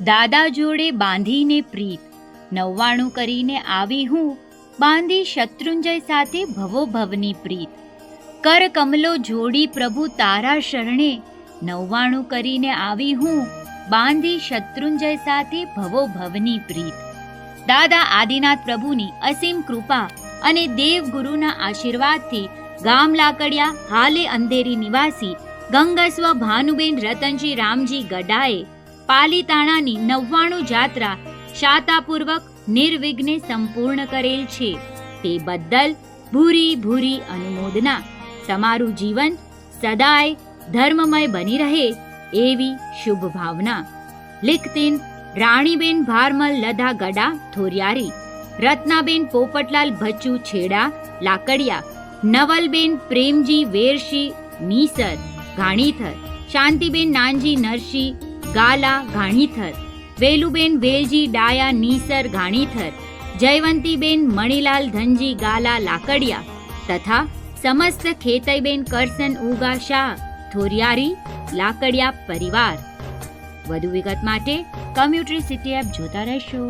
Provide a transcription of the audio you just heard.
દાદા જોડે બાંધીને પ્રીત, 99 કરીને આવી હું, બાંધી શત્રુંજય સાથે ભવો ભવની પ્રીત. કર કમલો જોડી પ્રભુ તારા શરણે, 99 કરીને આવી હું, બાંધી શત્રુંજય સાથે ભવો ભવની પ્રીત. દાદા આદિનાથ પ્રભુની અસીમ કૃપા અને દેવગુરુના આશીર્વાદથી ગામ લાકડિયા હાલે અંધેરી નિવાસી ગંગસ્વ ભાનુબેન રતનજી રામજી ગડાએ પાલીતાણાની 99 જાત્રા શાતાપૂર્વક નિર્વિઘ્ને સંપૂર્ણ કરેલ છે. તે બદલ ભૂરી ભૂરી અનુમોદના. તમારું જીવન સદાય ધર્મમય બની રહે એવી શુભ ભાવના. લિખતીન રાણીબેન ભારમલ લધા ગડા થોરિયારી, રત્નાબેન પોપટલાલ ભચ્ચુ છેડા લાકડિયા, નવલબેન પ્રેમજી વેરશી નીસર ઘાણીથર, શાંતિબેન નાનજી નરશી ગાલા ઘાણીથર, વેલુબેન વેલજી ડાયા નીસર ઘાણીથર, જયવંતીબેન મણીલાલ ધનજી ગાલા લાકડિયા તથા સમસ્ત ખેતઈબેન કરસન ઉગા શાહ થોરિયારી લાકડિયા પરિવાર. વધુ વિગત માટે કમ્યુટરી સિટી એપ જોતા રહેશો.